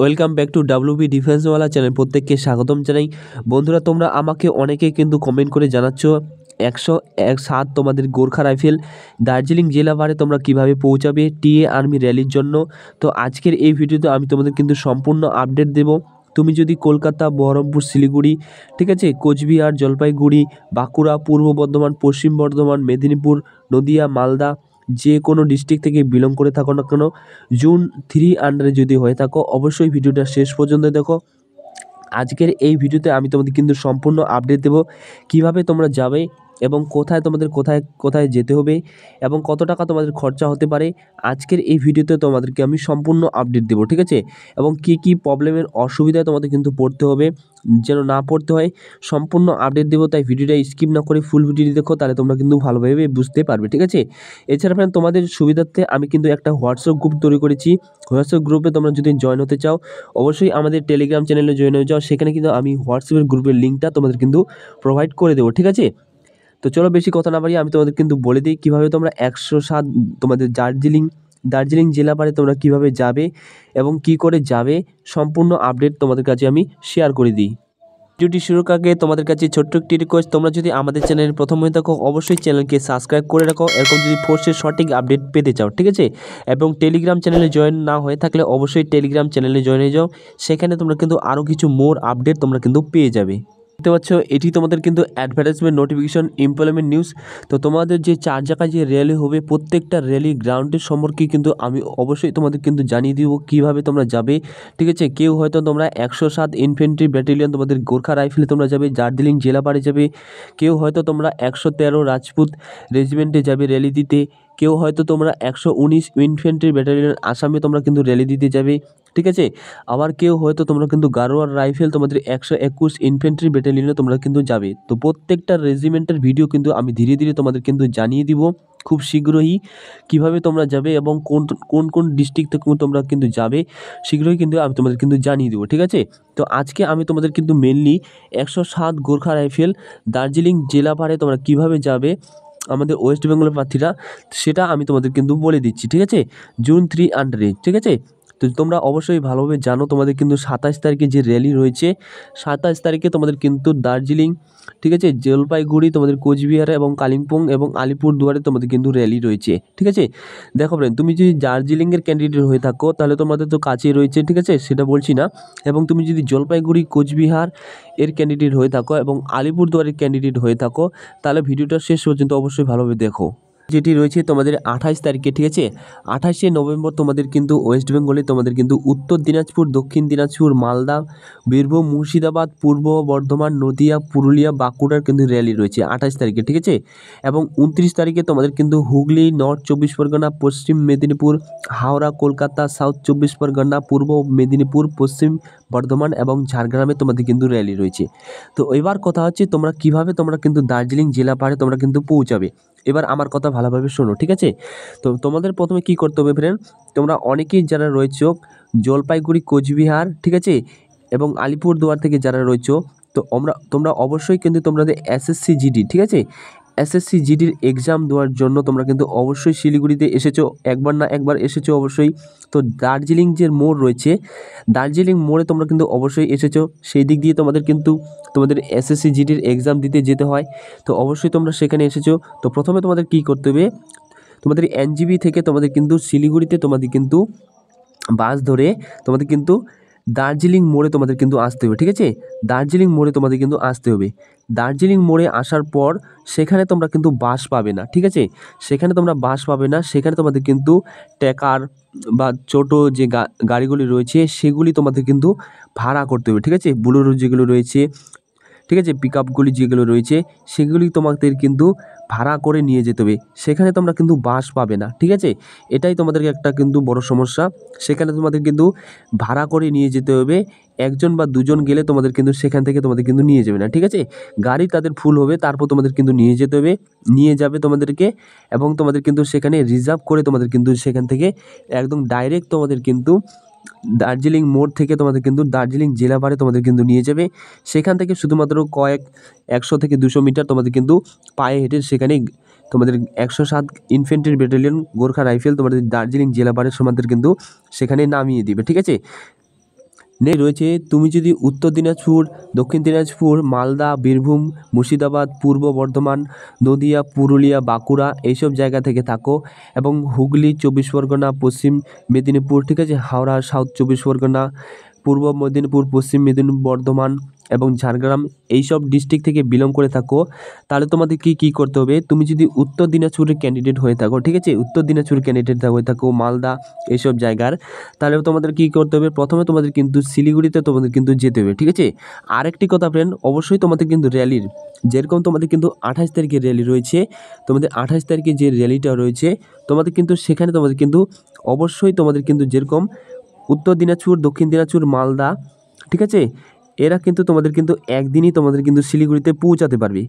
Welcome back to WB ডিফেন্সওয়ালা channel. প্রত্যেককে স্বাগতম জানাই। বন্ধুরা, তোমরা আমাকে অনেকে কিন্তু কমেন্ট করে জানাচ্ছ 107 তোমাদের গোর্খা রাইফেল দার্জিলিং জেলা বারে তোমরা কিভাবে পৌঁছাবে টিএ আর্মি র্যালির জন্য। তো আজকের এই ভিডিওতে আমি তোমাদের কিন্তু সম্পূর্ণ আপডেট দেব। তুমি যদি কলকাতা, বহরমপুর, শিলিগুড়ি, ঠিক আছে, কোচবিহার, জলপাইগুড়ি, বাঁকুড়া, পূর্ব বর্ধমান, পশ্চিম বর্ধমান, মেদিনীপুর, নদিয়া, মালদা, যে কোনো ডিস্ট্রিক্ট থেকে বিলং করে থাকো না কেন, জুন 3 আন্ডারে যদি হয়ে থাকো, অবশ্যই ভিডিওটা শেষ পর্যন্ত দেখো। আজকের এই ভিডিওতে আমি তোমাদের কিন্তু সম্পূর্ণ আপডেট দেবো কিভাবে তোমরা যাবে এবং কোথায় তোমাদের কোথায় কোথায় যেতে হবে এবং কত টাকা তোমাদের খরচা হতে পারে। আজকের এই ভিডিওতে তোমাদেরকে আমি সম্পূর্ণ আপডেট দেবো, ঠিক আছে, এবং কি কি প্রবলেমের অসুবিধায় তোমাদের কিন্তু পড়তে হবে যেন না পড়তে হয়, সম্পূর্ণ আপডেট দেবো। তাই ভিডিওটা স্কিপ না করে ফুল ভিডিওটি দেখো, তাহলে তোমরা কিন্তু ভালোভাবে বুঝতে পারবে, ঠিক আছে। এছাড়া ফ্রেন্ড, তোমাদের সুবিধার্থে আমি কিন্তু একটা হোয়াটসঅ্যাপ গ্রুপ তৈরি করেছি। হোয়াটসঅ্যাপ গ্রুপে তোমরা যদি জয়েন হতে চাও, অবশ্যই আমাদের টেলিগ্রাম চ্যানেলে জয়েন হয়ে যাও। সেখানে কিন্তু আমি হোয়াটসঅ্যাপের গ্রুপের লিঙ্কটা তোমাদের কিন্তু প্রোভাইড করে দেবো, ঠিক আছে। তো চলো বেশি কথা না বাড়িয়ে আমি তোমাদের কিন্তু বলে দিই কীভাবে তোমরা 107 তোমাদের দার্জিলিং জেলা পারে তোমরা কিভাবে যাবে এবং কি করে যাবে, সম্পূর্ণ আপডেট তোমাদের কাছে আমি শেয়ার করে দিই। ভিডিওটি শুরুর আগে তোমাদের কাছে ছোট্ট একটি রিকোয়েস্ট, তোমরা যদি আমাদের চ্যানেলে প্রথম হয়ে থাকো, অবশ্যই চ্যানেলকে সাবস্ক্রাইব করে রাখো এরকম যদি ফোর্সের সঠিক আপডেট পেতে চাও, ঠিক আছে। এবং টেলিগ্রাম চ্যানেলে জয়েন না হয়ে থাকলে অবশ্যই টেলিগ্রাম চ্যানেলে জয়েন হয়ে যাও। সেখানে তোমরা কিন্তু আরও কিছু মোর আপডেট তোমরা কিন্তু পেয়ে যাবে। দেখতে পাচ্ছ, এটি তোমাদের কিন্তু অ্যাডভার্টাইজমেন্ট, নোটিফিকেশন, এমপ্লয়মেন্ট নিউজ। তো তোমাদের যে 4 জায়গায় যে র্যালি হবে, প্রত্যেকটা র্যালি গ্রাউন্ডের সম্পর্কে কিন্তু আমি অবশ্যই তোমাদের কিন্তু জানিয়ে দিব কীভাবে তোমরা যাবে, ঠিক আছে। কেউ হয়তো তোমরা 107 ইনফেন্ট্রি ব্যাটালিয়ন তোমাদের গোর্খা রাইফেলে তোমরা যাবে, দার্জিলিং জেলা পারে যাবে। কেউ হয়তো তোমরা 113 রাজপুত রেজিমেন্টে যাবে র্যালি দিতে। কেউ হয়তো তোমরা 119 ইনফেন্ট্রি ব্যাটালিয়ন আসামে তোমরা কিন্তু র্যালি দিতে যাবে, ঠিক আছে। আবার কেউ হয়তো তোমরা কিন্তু গারোয়ার রাইফেল তোমাদের 121 ইনফেন্ট্রি ব্যাটালিয়নে তোমরা কিন্তু যাবে। তো প্রত্যেকটা রেজিমেন্টের ভিডিও কিন্তু আমি ধীরে ধীরে তোমাদের কিন্তু জানিয়ে দিব খুব শীঘ্রই কিভাবে তোমরা যাবে এবং কোন কোন কোন ডিস্ট্রিক্ট থেকে তোমরা কিন্তু যাবে, শীঘ্রই কিন্তু আমি তোমাদের কিন্তু জানিয়ে দেবো, ঠিক আছে। তো আজকে আমি তোমাদের কিন্তু মেনলি 107 গোর্খা রাইফেল দার্জিলিং জেলা পারে তোমরা কিভাবে যাবে আমাদের ওয়েস্ট বেঙ্গলের প্রার্থীরা, সেটা আমি তোমাদের কিন্তু বলে দিচ্ছি, ঠিক আছে, জুন 3 আন্ডারে, ঠিক আছে। তো তোমরা অবশ্যই ভালোভাবে জানো তোমাদের কিন্তু 27 তারিখে যে র্যালি রয়েছে, 27 তারিখে তোমাদের কিন্তু দার্জিলিং, ঠিক আছে, জলপাইগুড়ি, তোমাদের কোচবিহার এবং কালিম্পং এবং আলিপুরদুয়ারে তোমাদের কিন্তু র্যালি রয়েছে, ঠিক আছে। দেখো ফ্রেন্ড, তুমি যদি দার্জিলিংয়ের ক্যান্ডিডেট হয়ে থাকো তাহলে তোমাদের তো কাছেই রয়েছে, ঠিক আছে, সেটা বলছি না। এবং তুমি যদি জলপাইগুড়ি, কোচবিহার এর ক্যান্ডিডেট হয়ে থাকো এবং আলিপুরদুয়ারের ক্যান্ডিডেট হয়ে থাকো, তাহলে ভিডিওটা শেষ পর্যন্ত অবশ্যই ভালোভাবে দেখো। যেটি রয়েছে তোমাদের 28 তারিখে, ঠিক আছে, 28শে নভেম্বর তোমাদের কিন্তু ওয়েস্ট বেঙ্গলে তোমাদের কিন্তু উত্তর দিনাজপুর, দক্ষিণ দিনাজপুর, মালদা, বীরভূম, মুর্শিদাবাদ, পূর্ব বর্ধমান, নদিয়া, পুরুলিয়া, বাঁকুড়ার কিন্তু র্যালি রয়েছে 28 তারিখে, ঠিক আছে। এবং 29 তারিখে তোমাদের কিন্তু হুগলি, নর্থ 24 পরগনা, পশ্চিম মেদিনীপুর, হাওড়া, কলকাতা, সাউথ 24 পরগনা, পূর্ব মেদিনীপুর, পশ্চিম বর্ধমান এবং ঝাড়গ্রামে তোমাদের কিন্তু র্যালি রয়েছে। তো এবার কথা হচ্ছে তোমরা কিভাবে তোমরা কিন্তু দার্জিলিং জেলা পাহাড়ে তোমরা কিন্তু পৌঁছাবে। এবার আমার কথা ভালোভাবে শোনো, ঠিক আছে। তো তোমাদের প্রথমে কি করতে হবে ফ্রেন্ড, তোমরা অনেকেই যারা রয়েছো জলপাইগুড়ি, কোচবিহার, ঠিক আছে, এবং আলিপুরদুয়ার থেকে যারা রয়েছো, তো তোমরা অবশ্যই কিন্তু তোমাদের এসএসসি জিডি, ঠিক আছে, এসএসসি জিডির এক্সাম দেওয়ার জন্য তোমরা কিন্তু অবশ্যই শিলিগুড়িতে এসেছো, একবার না একবার এসেছো অবশ্যই। তো দার্জিলিং যে মোড় রয়েছে, দার্জিলিং মোড়ে তোমরা কিন্তু অবশ্যই এসেছো, সেই দিক দিয়ে তোমাদের এসএসসি জিডির এক্সাম দিতে যেতে হয়। তো অবশ্যই তোমরা সেখানে এসেছো। তো প্রথমে তোমাদের কী করতে হবে, তোমাদের এনজিবি থেকে তোমাদের কিন্তু শিলিগুড়িতে তোমাদের কিন্তু বাস ধরে তোমাদের কিন্তু দার্জিলিং মোড়ে তোমাদের কিন্তু আসতে হবে, ঠিক আছে। দার্জিলিং মোড়ে তোমাদের কিন্তু আসতে হবে। দার্জিলিং মোড়ে আসার পর সেখানে তোমরা কিন্তু বাস পাবে না, ঠিক আছে, সেখানে তোমরা বাস পাবে না। সেখানে তোমাদের কিন্তু ট্যাকার বা ছোটো যে গাড়িগুলি রয়েছে সেগুলি তোমাদের কিন্তু ভাড়া করতে হবে, ঠিক আছে, বুলোরো যেগুলো রয়েছে, ঠিক আছে, পিক আপগুলি যেগুলো রয়েছে সেগুলি তোমাদের কিন্তু ভাড়া করে নিয়ে যেতে হবে। সেখানে তোমরা কিন্তু বাস পাবে না, ঠিক আছে, এটাই তোমাদেরকে একটা কিন্তু বড় সমস্যা। সেখানে তোমাদের কিন্তু ভাড়া করে নিয়ে যেতে হবে। একজন বা দুজন গেলে তোমাদের কিন্তু সেখান থেকে তোমাদের কিন্তু নিয়ে যাবে না, ঠিক আছে, গাড়ি তাদের ফুল হবে, তারপর তোমাদের কিন্তু নিয়ে যেতে হবে, নিয়ে যাবে তোমাদেরকে। এবং তোমাদের কিন্তু সেখানে রিজার্ভ করে তোমাদের কিন্তু সেখান থেকে একদম ডাইরেক্ট তোমাদের কিন্তু দার্জিলিং মোড় থেকে তোমাদের কিন্তু দার্জিলিং জেলা পারে তোমাদের কিন্তু নিয়ে যাবে। সেখান থেকে শুধুমাত্র 100 থেকে 200 মিটার তোমাদের কিন্তু পায়ে হেঁটে সেখানে তোমাদের 107 ইনফেন্ট্রি ব্যাটালিয়ন গোর্খা রাইফেল তোমাদের দার্জিলিং জেলা পারে তোমাদের কিন্তু সেখানে নামিয়ে দিবে, ঠিক আছে। রয়েছে তুমি যদি উত্তর দিনাজপুর, দক্ষিণ দিনাজপুর, মালদা, বীরভূম, মুর্শিদাবাদ, পূর্ব বর্ধমান, নদিয়া, পুরুলিয়া, বাঁকুড়া এইসব জায়গা থেকে থাকো এবং হুগলি 24 পরগনা, পশ্চিম মেদিনীপুর, ঠিক আছে, হাওড়া সাউথ 24 পরগনা, পূর্ব মেদিনীপুর, পশ্চিম মেদিনীপুর, বর্ধমান এবং ঝাড়গ্রাম এইসব ডিস্ট্রিক্ট থেকে বিলং করে থাকো, তাহলে তোমাদের কি করতে হবে, তুমি যদি উত্তর দিনাজপুরের ক্যান্ডিডেট হয়ে থাকো, ঠিক আছে, উত্তর দিনাজপুরের ক্যান্ডিডেট হয়ে থাকো, মালদা এইসব জায়গার, তাহলে তোমাদের কি করতে হবে, প্রথমে তোমাদের কিন্তু শিলিগুড়িতে তোমাদের কিন্তু যেতে হবে, ঠিক আছে। আরেকটি কথা ফ্রেন্ড, অবশ্যই তোমাদের কিন্তু র্যালির, যেরকম তোমাদের কিন্তু 28 তারিখে র্যালি রয়েছে, তোমাদের 28 তারিখে যে র্যালিটা রয়েছে তোমাদের কিন্তু সেখানে তোমাদের কিন্তু অবশ্যই তোমাদের কিন্তু যেরকম উত্তর দিনাজপুর, দক্ষিণ দিনাজপুর, মালদা, ঠিক আছে, এরা কিন্তু তোমাদের কিন্তু একদিনই তোমাদের কিন্তু শিলিগুড়িতে পৌঁছাতে পারবে।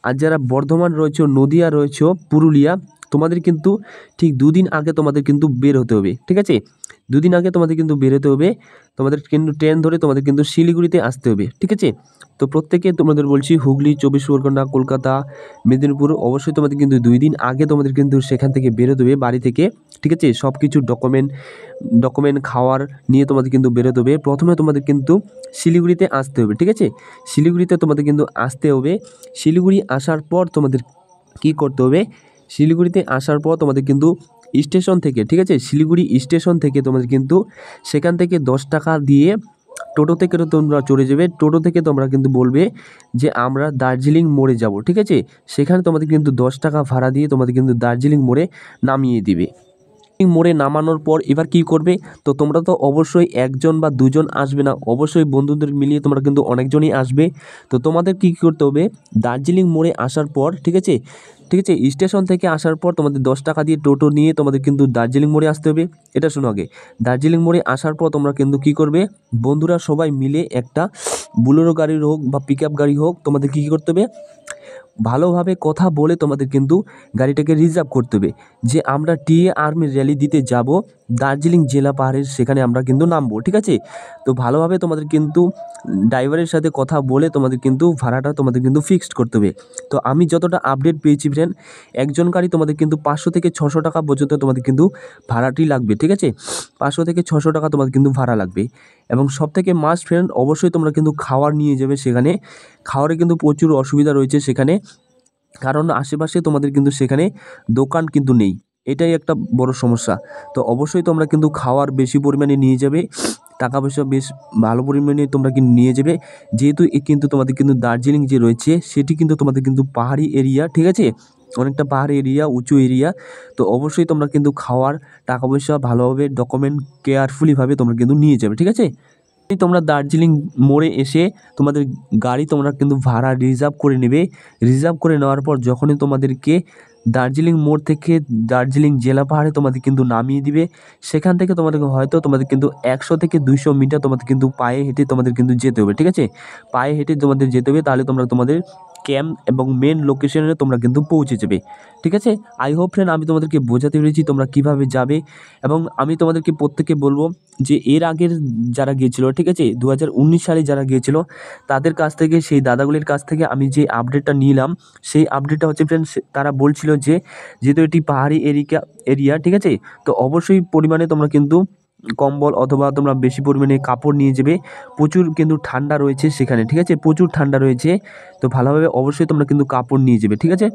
আর যারা বর্ধমান রয়েছে, নদিয়া রয়েছে, পুরুলিয়া, তোমাদের কিন্তু ঠিক 2 দিন আগে তোমাদের কিন্তু বের হতে হবে, ঠিক আছে, 2 দিন আগে তোমাদের কিন্তু বের হতে হবে, তোমাদের কিন্তু ট্রেন ধরে তোমাদের কিন্তু শিলিগুড়িতে আসতে হবে, ঠিক আছে। তো প্রত্যেকে তোমাদের বলছি হুগলি, 24 পরগনা, কলকাতা, মেদিনীপুর, অবশ্যই তোমাদের কিন্তু 2 দিন আগে তোমাদের কিন্তু সেখান থেকে বেরোতে হবে বাড়ি থেকে, ঠিক আছে, সব কিছু ডকুমেন্ট খাওয়ার নিয়ে তোমাদের কিন্তু বেরোতে হবে। প্রথমে তোমাদের কিন্তু শিলিগুড়িতে আসতে হবে, ঠিক আছে, শিলিগুড়িতে তোমাদের কিন্তু আসতে হবে। শিলিগুড়ি আসার পর তোমাদের কি করতে হবে, শিলিগুড়িতে আসার পর তোমাদের কিন্তু স্টেশন থেকে, ঠিক আছে, শিলিগুড়ি স্টেশন থেকে তোমাদের কিন্তু সেখান থেকে 10 টাকা দিয়ে টোটো থেকে তোমরা চলে যাবে। টোটো থেকে তোমরা কিন্তু বলবে যে আমরা দার্জিলিং মোড়ে যাব, ঠিক আছে, সেখানে তোমাদের কিন্তু 10 টাকা ভাড়া দিয়ে তোমাদের কিন্তু দার্জিলিং মোড়ে নামিয়ে দিবে। মোড়ে নামানোর পর এবার কি করবে, তো তোমরা তো অবশ্যই 1জন বা 2জন আসবে না, অবশ্যই বন্ধুদের মিলিয়ে তোমরা কিন্তু অনেকজনই আসবে। তো তোমাদের কি করতে হবে, দার্জিলিং মোড়ে আসার পর, ঠিক আছে, ঠিক আছে, স্টেশন থেকে আসার পর তোমাদের 10 টাকা দিয়ে টোটো নিয়ে তোমাদের কিন্তু দার্জিলিং মোড়ে আসতে হবে। এটা শোনো আগে, দার্জিলিং মোড়ে আসার পর তোমরা কিন্তু কি করবে, বন্ধুরা সবাই মিলে একটা বুলেরো গাড়ি হোক বা পিক আপ গাড়ি হোক, তোমাদের কী করতে হবে, ভালোভাবে কথা বলে তোমাদের কিন্তু গাড়িটাকে রিজার্ভ করতে হবে, যে আমরা টিএ আর্মির র্যালি দিতে যাব দার্জিলিং জেলা পাহাড়ের, সেখানে আমরা কিন্তু নামবো, ঠিক আছে। তো ভালোভাবে তোমাদের কিন্তু ড্রাইভারের সাথে কথা বলে তোমাদের কিন্তু ভাড়াটা তোমাদের কিন্তু ফিক্সড করতে হবে। তো আমি যতটা আপডেট পেয়েছি ফ্রেন্ড, একজন গাড়ি তোমাদের কিন্তু 500 থেকে 600 টাকা পর্যন্ত তোমাদের কিন্তু ভাড়াটি লাগবে, ঠিক আছে, 500 থেকে 600 টাকা তোমাদের কিন্তু ভাড়া লাগবে। এবং সবথেকে মাস্ট ফ্রেন্ড, অবশ্যই তোমরা কিন্তু খাবার নিয়ে যাবে সেখানে, খাওয়ারে কিন্তু প্রচুর অসুবিধা রয়েছে সেখানে, কারণ আশেপাশে তোমাদের কিন্তু সেখানে দোকান কিন্তু নেই, এটাই একটা বড় সমস্যা। তো অবশ্যই তোমরা কিন্তু খাওয়ার বেশি পরিমাণে নিয়ে যাবে, টাকা পয়সা বেশ ভালো পরিমাণে তোমরা কিন্তু নিয়ে যাবে, যেহেতু কিন্তু তোমাদের কিন্তু দার্জিলিং যে রয়েছে সেটি কিন্তু তোমাদের কিন্তু পাহাড়ি এরিয়া, ঠিক আছে, অনেকটা পাহাড়ি এরিয়া, উঁচু এরিয়া। তো অবশ্যই তোমরা কিন্তু খাওয়ার টাকা পয়সা ভালোভাবে ডকুমেন্ট কেয়ারফুলিভাবে তোমরা কিন্তু নিয়ে যাবে, ঠিক আছে। তোমরা দার্জিলিং মোড়ে এসে তোমাদের গাড়ি তোমরা কিন্তু ভাড়া রিজার্ভ করে নেবে। রিজার্ভ করে নেওয়ার পর যখনই তোমাদেরকে দার্জিলিং মোড় থেকে দার্জিলিং জেলা পাহাড়ে তোমাদের কিন্তু নামিয়ে দিবে, সেখান থেকে তোমাদেরকে হয়তো তোমাদের কিন্তু 100 থেকে 200 মিটার তোমাদের কিন্তু পায়ে হেঁটে তোমাদের কিন্তু যেতে হবে, ঠিক আছে, পায়ে হেঁটে তোমাদের যেতে হবে, তাহলে তোমরা তোমাদের ক্যাম্প এবং মেন লোকেশনে তোমরা কিন্তু পৌঁছে যাবে, ঠিক আছে। আই হোপ ফ্রেন্ড আমি তোমাদেরকে বোঝাতে পেরেছি তোমরা কিভাবে যাবে, এবং আমি তোমাদেরকে প্রত্যেককে বলবো যে এর আগের যারা গিয়েছিল, ঠিক আছে, 2019 সালে যারা গিয়েছিল তাদের কাছ থেকে, সেই দাদাগুলির কাছ থেকে আমি যে আপডেটটা নিলাম, সেই আপডেটটা হচ্ছে ফ্রেন্ডস, তারা বলছিল যে যেহেতু এটি পাহাড়ি এরিয়া, ঠিক আছে, তো অবশ্যই পরিমাণে তোমরা কিন্তু কম্বল অথবা তোমরা বেশি পরিমাণে কাপড় নিয়ে যাবে, প্রচুর কিন্তু ঠান্ডা রয়েছে সেখানে, ঠিক আছে, প্রচুর ঠান্ডা রয়েছে। তো ভালোভাবে অবশ্যই তোমরা কিন্তু কাপড় নিয়ে যাবে, ঠিক আছে,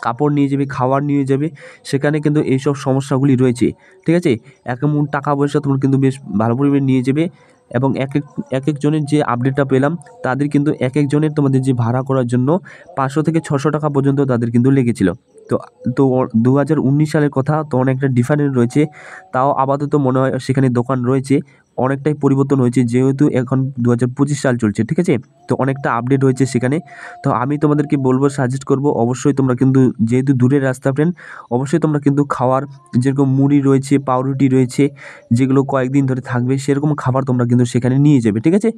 কাপড় নিয়ে যাবে, খাবার নিয়ে যাবে, সেখানে কিন্তু এইসব সমস্যাগুলি রয়েছে, ঠিক আছে। এমন টাকা পয়সা তোমরা কিন্তু বেশ ভালো পরিমাণে নিয়ে যাবে, এবং এক একজনের যে আপডেটটা পেলাম তাদের কিন্তু এক একজনের তোমাদের যে ভাড়া করার জন্য 500 থেকে 600 টাকা পর্যন্ত তাদের কিন্তু লেগেছিল। তো তো 2019 সালের কথা, তো অনেকটা ডিফারেন্ট রয়েছে, তাও আপাতত মনে হয় সেখানে দোকান রয়েছে, অনেকটাই পরিবর্তন হয়েছে, যেহেতু এখন 2025 সাল চলছে, ঠিক আছে, তো অনেকটা আপডেট হয়েছে সেখানে। তো আমি তোমাদেরকে বলবো, সাজেস্ট করব, অবশ্যই তোমরা কিন্তু যেহেতু দূরের রাস্তা ফ্রেন্ড, অবশ্যই তোমরা কিন্তু খাওয়ার যেরকম মুড়ি রয়েছে, পাউরুটি রয়েছে, যেগুলো কয়েকদিন ধরে থাকবে সেরকম খাবার তোমরা কিন্তু সেখানে নিয়ে যাবে, ঠিক আছে।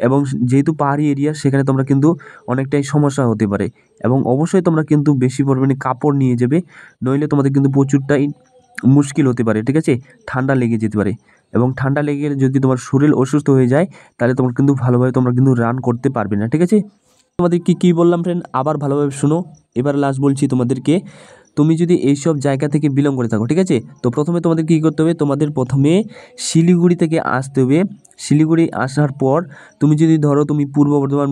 এবং যেহেতু পাহাড়ি এরিয়া সেখানে তোমরা কিন্তু অনেকটাই সমস্যা হতে পারে, এবং অবশ্যই তোমরা কিন্তু বেশি পরিমাণে কাপড় নিয়ে যাবে, নইলে তোমাদের কিন্তু প্রচুরটাই মুশকিল হতে পারে, ঠিক আছে, ঠান্ডা লেগে যেতে পারে, এবং ঠান্ডা লেগে গেলে যদি তোমার শরীর অসুস্থ হয়ে যায় তাহলে তোমরা কিন্তু ভালোভাবে তোমরা কিন্তু রান করতে পারবে না, ঠিক আছে। তোমাদের কি বললাম ফ্রেন্ড, আবার ভালোভাবে শুনো, এবার লাস্ট বলছি তোমাদেরকে। তুমি যদি এইসব জায়গা থেকে বিলং করে থাকো, ঠিক আছে, তো প্রথমে তোমাদের কী করতে হবে, তোমাদের প্রথমে শিলিগুড়ি থেকে আসতে হবে। শিলিগুড়ি আসার পর তুমি যদি ধরো তুমি পূর্ব বর্ধমান,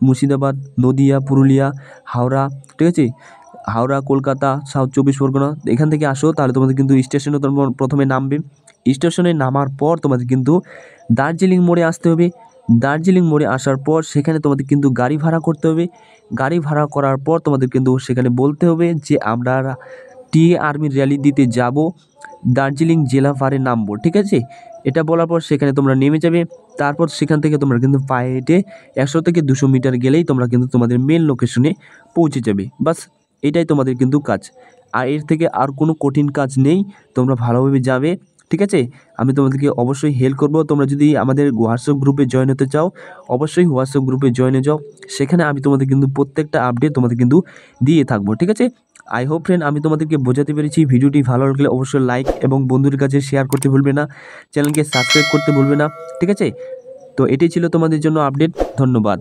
মুর্শিদাবাদ, নদিয়া, পুরুলিয়া, হাওড়া, ঠিক আছে, হাওড়া, কলকাতা, সাউথ 24 পরগনা এখান থেকে আসো, তাহলে তোমাদের কিন্তু স্টেশনে তোমার প্রথমে নামবে। স্টেশনে নামার পর তোমাদের কিন্তু দার্জিলিং মোড়ে আসতে হবে। দার্জিলিং মোড়ে আসার পর সেখানে তোমাদের কিন্তু গাড়ি ভাড়া করতে হবে। গাড়ি ভাড়া করার পর তোমাদের কিন্তু সেখানে বলতে হবে যে আমরা টিএ আর্মির র্যালি দিতে যাব, দার্জিলিং জেলা পারে নামবো, ঠিক আছে। এটা বলার পর সেখানে তোমরা নেমে যাবে। তারপর সেখান থেকে তোমরা কিন্তু পায়ে হেঁটে 100 থেকে 200 মিটার গেলেই তোমরা কিন্তু তোমাদের মেন লোকেশনে পৌঁছে যাবে। বাস এটাই তোমাদের কিন্তু কাজ, আর এর থেকে আর কোনো কঠিন কাজ নেই। তোমরা ভালোভাবে যাবে, ঠিক আছে। আমি তোমাদেরকে অবশ্যই হেল্প করব। তোমরা যদি আমাদের হোয়াটসঅ্যাপ গ্রুপে জয়েন হতে চাও, অবশ্যই হোয়াটসঅ্যাপ গ্রুপে জয়েন হয়ে যাও। সেখানে আমি তোমাদের কিন্তু প্রত্যেকটা আপডেট তোমাদের কিন্তু দিয়ে থাকবো, ঠিক আছে। আই হোপ ফ্রেন্ড আমি তোমাদেরকে বোঝাতে পেরেছি। ভিডিওটি ভালো লাগলে অবশ্যই লাইক এবং বন্ধুদের কাছে শেয়ার করতে ভুলবে না, চ্যানেলকে সাবস্ক্রাইব করতে ভুলবে না, ঠিক আছে। তো এটাই ছিল তোমাদের জন্য আপডেট। ধন্যবাদ।